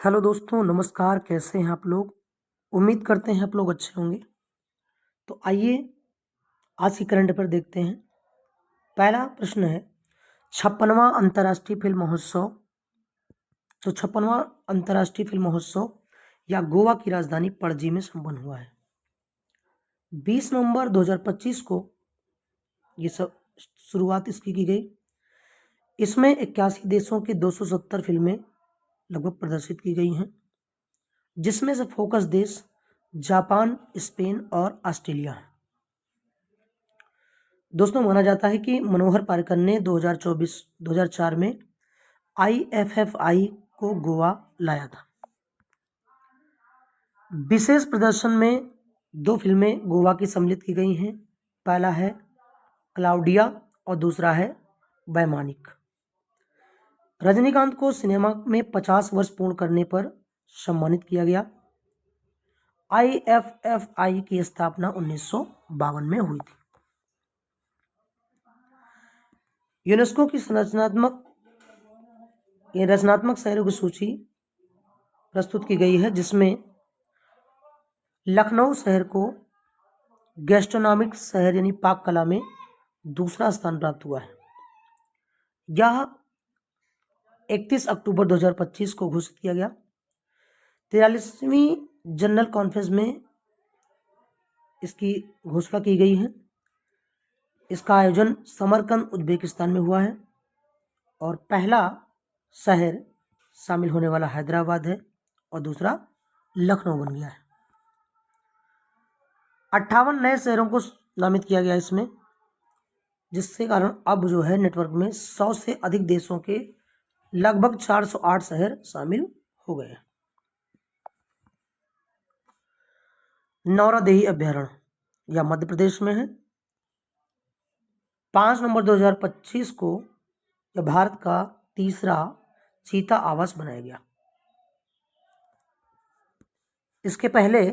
Hello दोस्तों, नमस्कार। कैसे हैं आप लोग? उम्मीद करते हैं आप लोग अच्छे होंगे। तो आइए आज की करंट अफेयर देखते हैं। पहला प्रश्न है 56वां अंतर्राष्ट्रीय फिल्म महोत्सव। तो 56वां अंतर्राष्ट्रीय फिल्म महोत्सव या गोवा की राजधानी पणजी में संपन्न हुआ है 20 नवंबर 2025 को। ये सब शुरुआत इसकी की गई। इसमें 81 देशों के 270 फिल्में लगभग प्रदर्शित की गई हैं, जिसमें से फोकस देश जापान, स्पेन और ऑस्ट्रेलिया है। दोस्तों, माना जाता है कि मनोहर पारिकर ने 2004 में IFFI को गोवा लाया था। विशेष प्रदर्शन में 2 फिल्में गोवा की सम्मिलित की गई हैं। पहला है क्लाउडिया और दूसरा है वैमानिक। रजनीकांत को सिनेमा में 50 वर्ष पूर्ण करने पर सम्मानित किया गया। IFFI की स्थापना 1952 में हुई थी। यूनेस्को की रचनात्मक शहरों की सूची प्रस्तुत की गई है, जिसमें लखनऊ शहर को गैस्ट्रोनॉमिक शहर यानी पाक कला में दूसरा स्थान प्राप्त हुआ है। यह 31 अक्टूबर 2025 को घोषित किया गया। 43वीं जनरल कॉन्फ्रेंस में इसकी घोषणा की गई है। इसका आयोजन समरकंद, उज्बेकिस्तान में हुआ है और पहला शहर शामिल होने वाला हैदराबाद है और दूसरा लखनऊ बन गया है। 58 नए शहरों को नामित किया गया इसमें, जिसके कारण अब जो है नेटवर्क में 100 से अधिक देशों के लगभग 408 शहर शामिल हो गए हैं। नौरादेही अभ्यारण्य या मध्य प्रदेश में है। 5 नवंबर 2025 को यह भारत का तीसरा चीता आवास बनाया गया। इसके पहले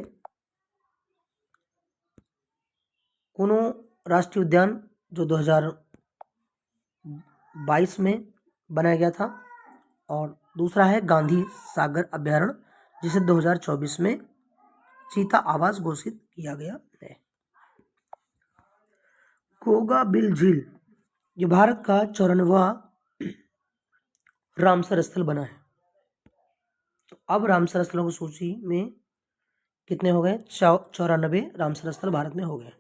कुनो राष्ट्रीय उद्यान जो 2022 में बनाया गया था, और दूसरा है गांधी सागर अभ्यारण्य, जिसे 2024 में चीता आवास घोषित किया गया है। कोगाबिल झील ये भारत का 94वां रामसर स्थल बना है। तो अब रामसर स्थलों की सूची में कितने हो गए? 94 रामसर स्थल भारत में हो गए।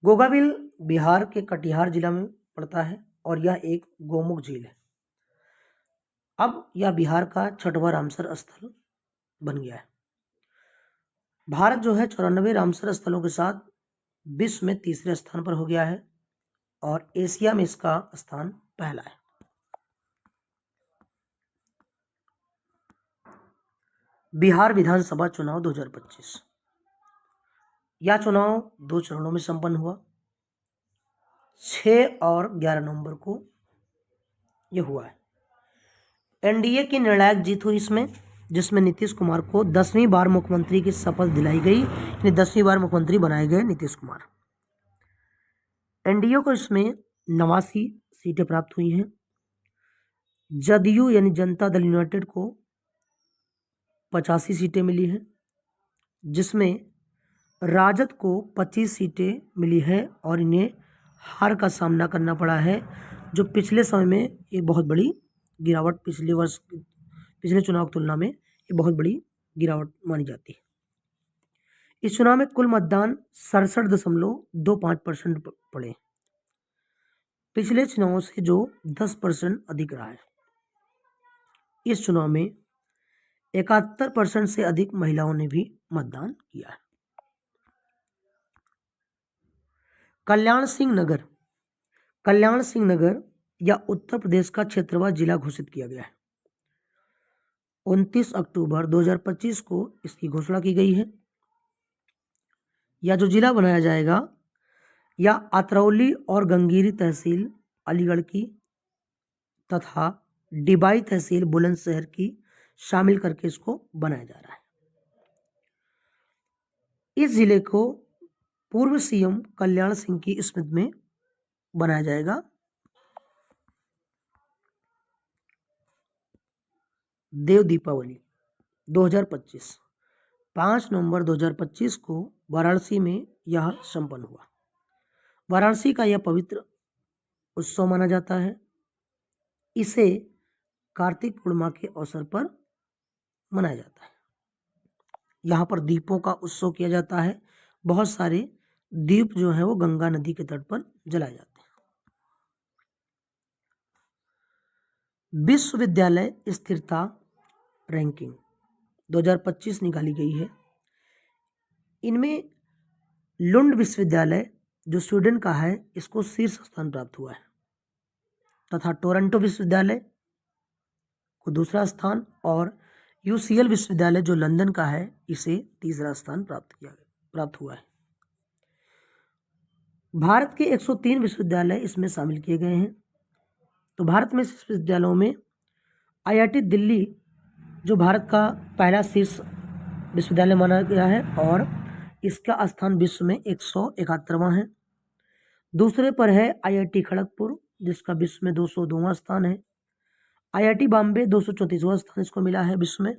गोगाबिल बिहार के कटिहार जिला में पड़ता है और यह एक गोमुख झील है। अब यह बिहार का 6वां रामसर स्थल बन गया है। भारत जो है 94 रामसर स्थलों के साथ विश्व में तीसरे स्थान पर हो गया है और एशिया में इसका स्थान पहला है। बिहार विधानसभा चुनाव 2025। यह चुनाव 2 चरणों में संपन्न हुआ। 6 और 11 नवंबर को यह हुआ है। एनडीए की निर्णायक जीत हुई इसमें, जिसमें नीतीश कुमार को 10वीं बार मुख्यमंत्री की शपथ दिलाई गई, यानी 10वीं बार मुख्यमंत्री बनाए गए नीतीश कुमार। एनडीए को इसमें 89 सीटें प्राप्त हुई हैं। जदयू यानी जनता दल यूनाइटेड को 85 सीटें मिली हैं, जिसमें राजद को 25 सीटें मिली है और इन्हें हार का सामना करना पड़ा है, जो पिछले समय में एक बहुत बड़ी गिरावट, पिछले चुनाव की तुलना में ये बहुत बड़ी गिरावट मानी जाती है। इस चुनाव में कुल मतदान 67.25% पड़े, पिछले चुनाव से जो 10% अधिक रहा है। इस चुनाव में 71% से अधिक महिलाओं ने भी मतदान किया है। कल्याण सिंह नगर या उत्तर प्रदेश का क्षेत्रवार जिला घोषित किया गया है। 29 अक्टूबर 2025 को इसकी घोषणा की गई है। यह जो जिला बनाया जाएगा या अतरौली और गंगीरी तहसील अलीगढ़ की तथा डिबाई तहसील बुलंदशहर की शामिल करके इसको बनाया जा रहा है। इस जिले को पूर्व सीएम कल्याण सिंह की स्मृति में बनाया जाएगा। देव दीपावली 2025 5 नवंबर 2025 को वाराणसी में यह संपन्न हुआ। वाराणसी का यह पवित्र उत्सव माना जाता है। इसे कार्तिक पूर्णिमा के अवसर पर मनाया जाता है। यहाँ पर दीपों का उत्सव किया जाता है। बहुत सारे दीप जो है वो गंगा नदी के तट पर जलाए जाते हैं। विश्वविद्यालय स्थिरता रैंकिंग 2025 निकाली गई है। इनमें लुंड विश्वविद्यालय जो स्वीडन का है इसको शीर्ष स्थान प्राप्त हुआ है तथा टोरंटो विश्वविद्यालय को दूसरा स्थान और यूसीएल विश्वविद्यालय जो लंदन का है इसे तीसरा स्थान प्राप्त हुआ है। भारत के 103 विश्वविद्यालय इसमें शामिल किए गए हैं। तो भारत में विश्वविद्यालयों में आईआईटी दिल्ली जो भारत का पहला शीर्ष विश्वविद्यालय माना गया है और इसका स्थान विश्व में 171वां है। दूसरे पर है आईआईटी खड़गपुर जिसका विश्व में 202वां स्थान है। आईआईटी बॉम्बे 234वां स्थान इसको मिला है विश्व में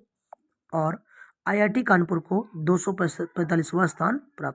और आईआईटी कानपुर को 245वां स्थान प्राप्त